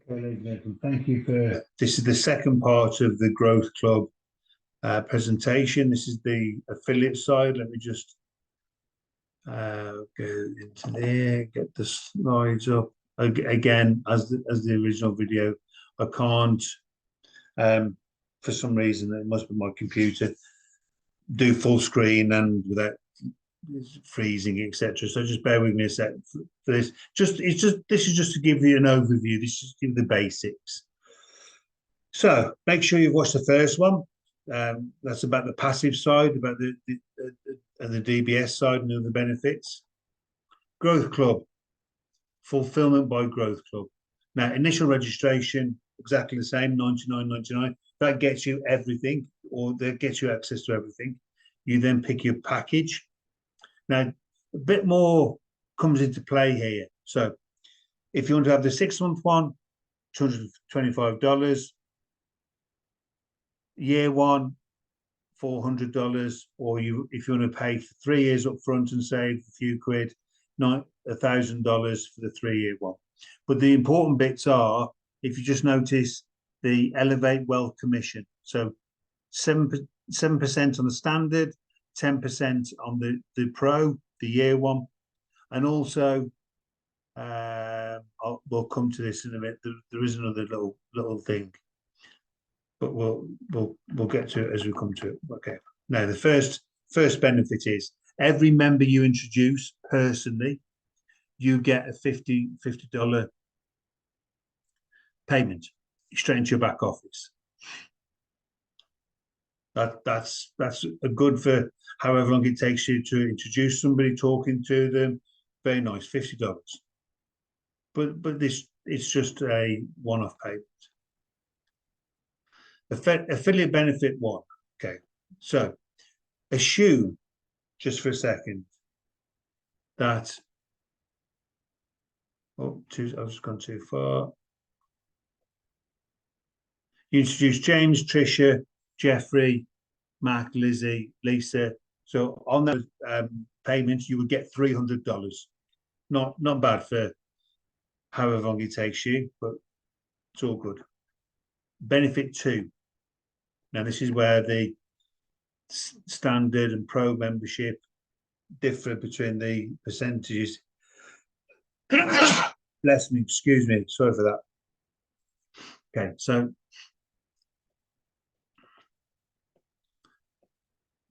Ladies and gentlemen, thank you for this is the second part of the Growth Club presentation. This is the affiliate side. Let me just go into there, get the slides up. Again, as the original video, I can't, for some reason, it must be my computer, do full screen and without freezing, etc. So just bear with me a sec for this. This is just to give you an overview. This is to give the basics. So make sure you've watched the first one. That's about the passive side, about the DBS side and the benefits. Growth Club, fulfillment by Growth Club. Now, initial registration, exactly the same, $99.99. That gets you everything, or that gets you access to everything. You then pick your package. Now, a bit more comes into play here. So if you want to have the 6-month one, $225. Year one, $400, or if you want to pay for 3 years up front and save a few quid, $1,000 for the 3-year one. But the important bits are, if you just notice, the Elevate Wealth Commission. So 7% on the standard, 10% on the pro, the year one, and also we'll come to this in a bit. There is another little thing, but we'll get to it as we come to it. Okay. Now the first benefit is every member you introduce personally, you get a $50 payment straight into your back office. That's a good for however long it takes you to introduce somebody, talking to them. Very nice, $50. But it's just a one-off payment. Affiliate benefit one. Okay, so assume just for a second that I've just gone too far. You introduce James, Tricia, Jeffrey, Mark, Lizzie, Lisa. So on those payments, you would get $300. Not bad for however long it takes you, but it's all good. Benefit two. Now this is where the standard and pro membership differ between the percentages. Bless me, excuse me, sorry for that. Okay, so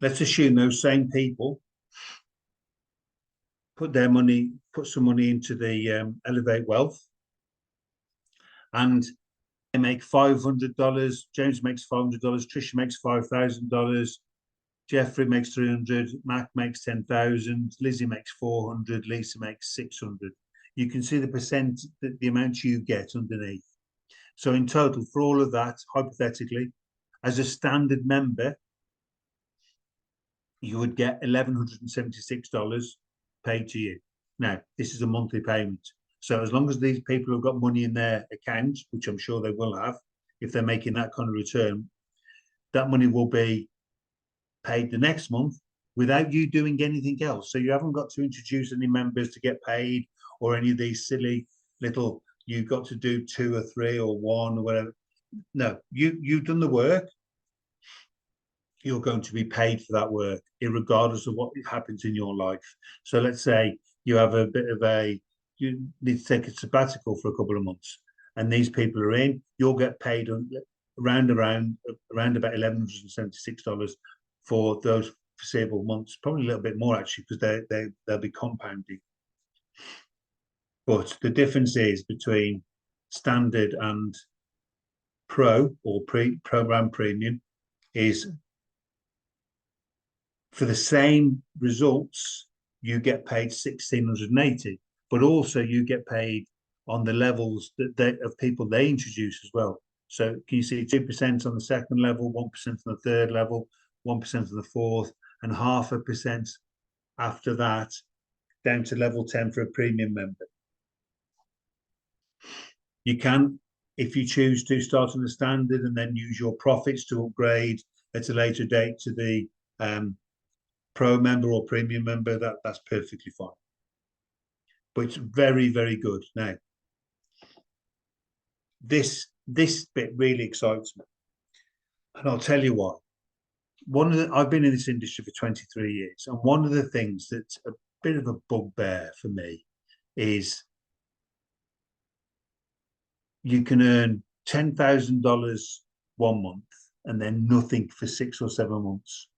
let's assume those same people put some money into the Elevate Wealth, and they make $500. James makes $500. Tricia makes $5,000. Jeffrey makes $300. Mac makes $10,000. Lizzie makes $400. Lisa makes $600. You can see the percent, the amount you get underneath. So in total, for all of that, hypothetically, as a standard member, you would get $1,176 paid to you. Now, this is a monthly payment. So as long as these people have got money in their account, which I'm sure they will have, if they're making that kind of return, that money will be paid the next month without you doing anything else. So you haven't got to introduce any members to get paid, or any of these silly little, you've got to do 2 or 3 or 1 or whatever. No, you've done the work. You're going to be paid for that work, regardless of what happens in your life. So let's say you have you need to take a sabbatical for a couple of months, and these people are in, you'll get paid around about $1,176 for those foreseeable months, probably a little bit more actually, because they'll be compounding. But the difference is between standard and pro or program premium is, for the same results, you get paid $1,680, but also you get paid on the levels of people they introduce as well. So can you see 2% on the second level, 1% on the third level, 1% on the fourth, and 0.5% after that, down to level 10 for a premium member. You can, if you choose to, start on the standard and then use your profits to upgrade at a later date to the pro member or premium member. That's perfectly fine. But it's very, very good. Now, this bit really excites me, and I'll tell you why. I've been in this industry for 23 years, and one of the things that's a bit of a bugbear for me is you can earn $10,000 one month and then nothing for 6 or 7 months.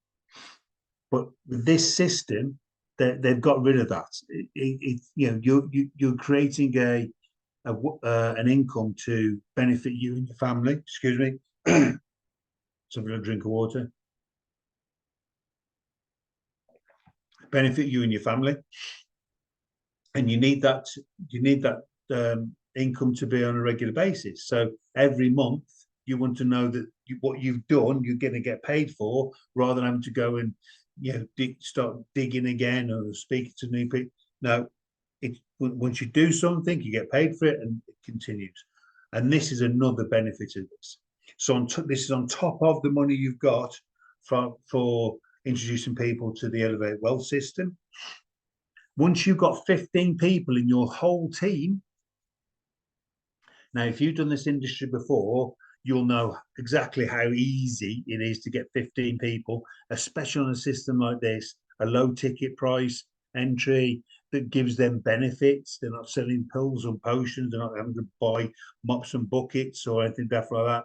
But with this system, they've got rid of that. You're creating an income to benefit you and your family. Excuse me. Something, a drink of water. Benefit you and your family, and you need that. Income to be on a regular basis. So every month you want to know that what you've done, you're going to get paid for, rather than having to go and start digging again or speaking to new people. No, once you do something, you get paid for it, and it continues. And this is another benefit of this. So this is on top of the money you've got for introducing people to the Elevate Wealth system. Once you've got 15 people in your whole team. Now, if you've done this industry before, you'll know exactly how easy it is to get 15 people, especially on a system like this, a low ticket price entry that gives them benefits. They're not selling pills and potions. They're not having to buy mops and buckets or anything like that.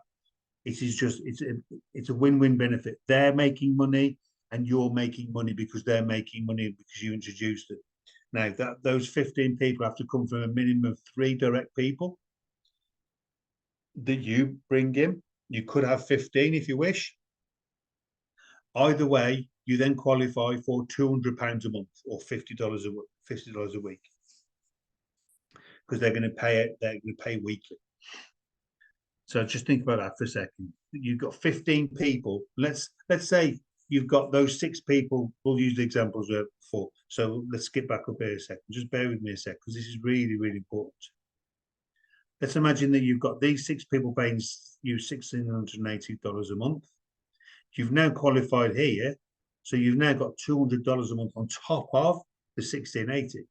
It is just, it's a win-win benefit. They're making money and you're making money because they're making money because you introduced them. Now, those 15 people have to come from a minimum of 3 direct people that you bring in. You could have 15 if you wish. Either way, you then qualify for £200 a month or $50 a week, because they're going to pay weekly. So just think about that for a second. You've got 15 people. Let's say you've got those 6 people. We'll use the examples before. So let's skip back up here a second. Just bear with me a sec, because this is really, really important. Let's imagine that you've got these 6 people paying you $1,680 a month. You've now qualified here, so you've now got $200 a month on top of the $1,680,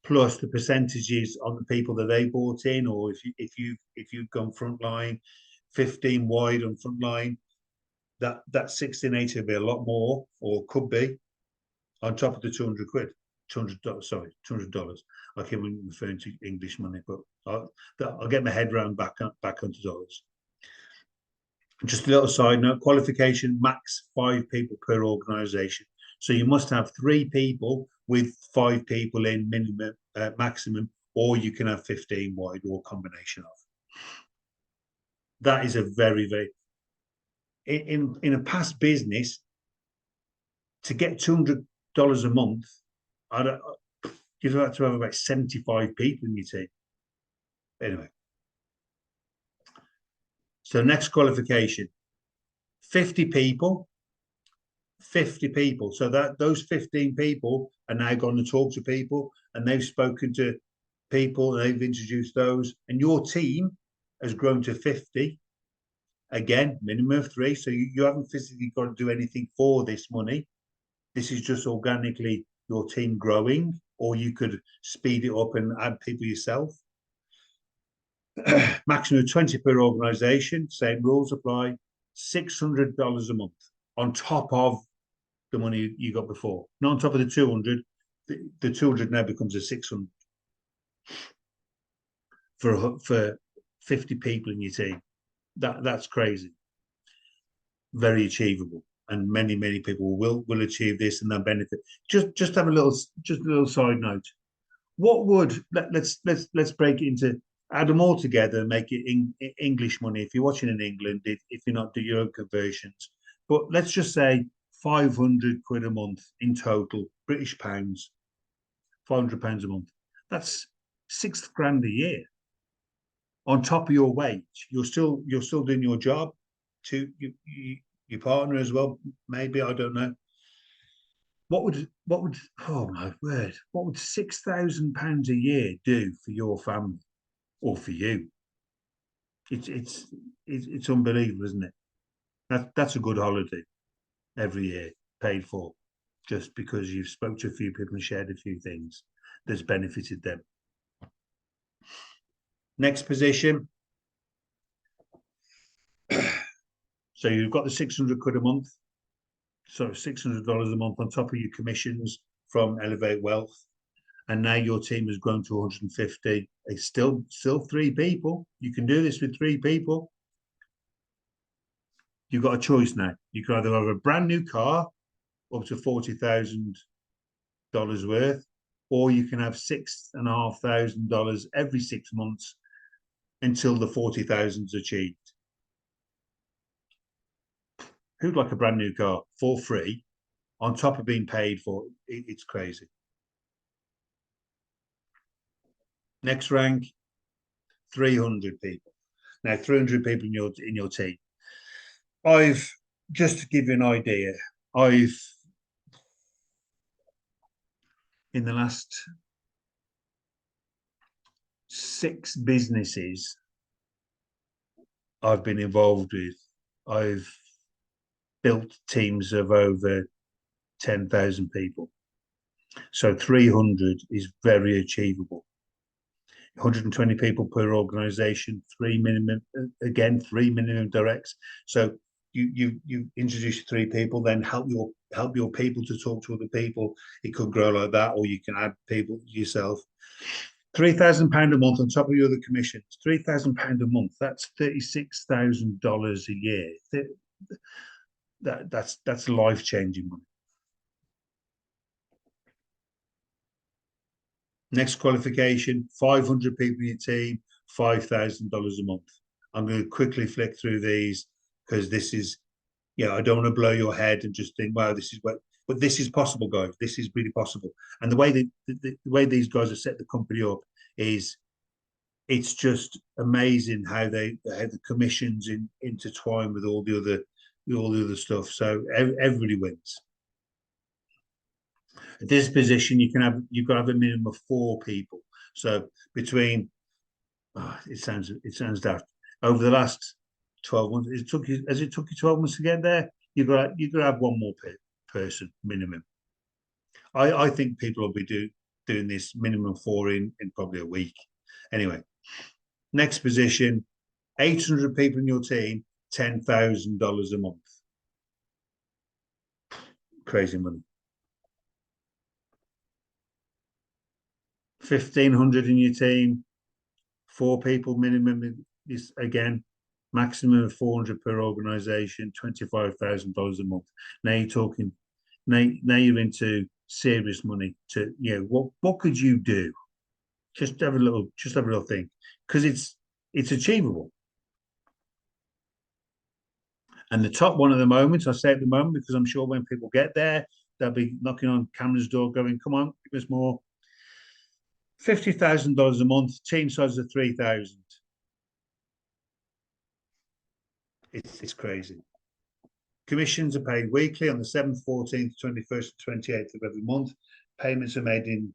plus the percentages on the people that they bought in, or if you've gone frontline, 15 wide on frontline, that $1,680 will be a lot more, or could be, on top of the 200 quid. $200. I keep referring to English money, but I'll get my head round back onto dollars. Just a little side note: qualification max 5 people per organisation. So you must have 3 people with 5 people in minimum, maximum, or you can have 15 wide, or combination of. That is a very, very in a past business, to get $200 a month. You'd have to have about 75 people in your team. Anyway, so next qualification, 50 people. 50 people. So that those 15 people are now going to talk to people, and they've spoken to people, and they've introduced those, and your team has grown to 50. Again, minimum of 3. So you haven't physically got to do anything for this money. This is just organically your team growing, or you could speed it up and add people yourself. Maximum of 20 per organisation, same rules apply. $600 a month on top of the money you got before. Not on top of the 200. The 200 now becomes a 600 for 50 people in your team. That's crazy. Very achievable, and many people will achieve this and they'll benefit. Just have a little side note. What would let's break it into, add them all together and make it in English money if you're watching in England, if you're not doing your own conversions. But let's just say 500 quid a month in total, British pounds, £500 a month. That's £6,000 a year on top of your wage. You're still doing your job to your partner as well. Maybe, I don't know. What would oh my word, what would £6,000 a year do for your family or for you? It's unbelievable, isn't it? That's a good holiday every year, paid for, just because you've spoke to a few people and shared a few things that's benefited them. Next position. So you've got the 600 quid a month. So $600 a month on top of your commissions from Elevate Wealth. And now your team has grown to 150. It's still 3 people. You can do this with 3 people. You've got a choice now. You can either have a brand new car up to $40,000 worth, or you can have $6,500 every 6 months until the 40,000 is achieved. Who'd like a brand new car for free on top of being paid for? It's crazy. Next rank, 300 people. Now, 300 people in your team. I've, just to give you an idea, in the last 6 businesses I've been involved with, I've built teams of over 10,000 people. So 300 is very achievable. 120 people per organization, 3 minimum, again, 3 minimum directs. So you introduce 3 people, then help your people to talk to other people. It could grow like that, or you can add people yourself. £3,000 a month on top of your other commissions. £3,000 a month. That's $36,000 a year. That's life-changing money. Next qualification, 500 people in your team, $5,000 a month. I'm going to quickly flick through these because this is, I don't want to blow your head and just think, wow, this is what, but this is possible, guys. This is really possible. And the way that the way these guys have set the company up is, it's just amazing how the commissions intertwine with all the other stuff. So everybody wins. At this position, you've got to have a minimum of 4 people. So between, it sounds daft. Over the last 12 months, has it took you 12 months to get there? You've got to have 1 more person minimum. I think people will be doing this minimum 4 in probably a week. Anyway, next position, 800 people in your team, $10,000 a month. Crazy money. 1,500 in your team, 4 people minimum is, again, maximum of 400 per organization, $25,000 a month. Now you're talking, now you're into serious money. To what could you do? Just have a little think, because it's achievable. And the top one at the moment, I say at the moment, because I'm sure when people get there, they'll be knocking on Cameron's door going, come on, give us more. $50,000 a month, team size of 3,000. It's crazy. Commissions are paid weekly on the 7th, 14th, 21st, 28th of every month. Payments are made in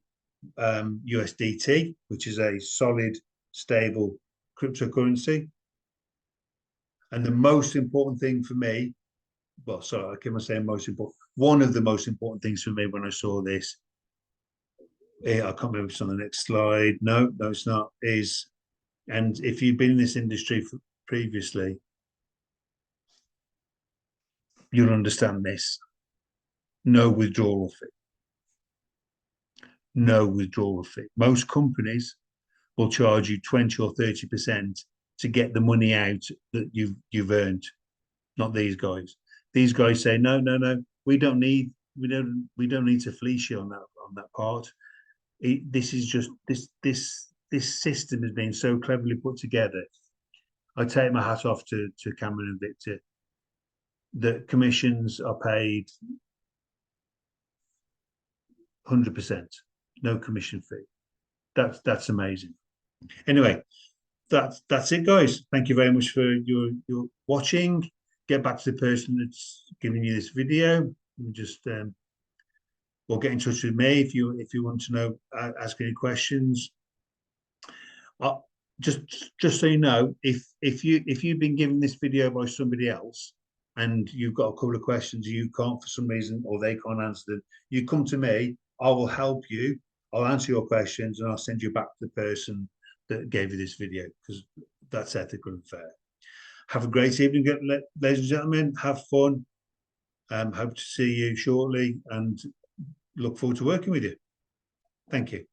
USDT, which is a solid, stable cryptocurrency. And the most important thing for me, well, sorry, I keep on saying most important. One of the most important things for me when I saw this, I can't remember if it's on the next slide. No, it's not. And if you've been in this industry previously, you'll understand this. No withdrawal fee. No withdrawal fee. Most companies will charge you 20 or 30% to get the money out that you've earned. Not these guys. These guys say, no, we don't need to fleece you on that part. This is just this system has been so cleverly put together. I take my hat off to Cameron and Victor. The commissions are paid 100%, no commission fee. That's amazing. Anyway, that's it, guys. Thank you very much for your watching. Get back to the person that's giving you this video. Just or get in touch with me if you want to know, ask any questions. Just so you know, if you've been given this video by somebody else and you've got a couple of questions you can't for some reason, or they can't answer them, you come to me. I will help you. I'll answer your questions and I'll send you back to the person that gave you this video, because that's ethical and fair. Have a great evening, ladies and gentlemen. Have fun. Hope to see you shortly and look forward to working with you. Thank you.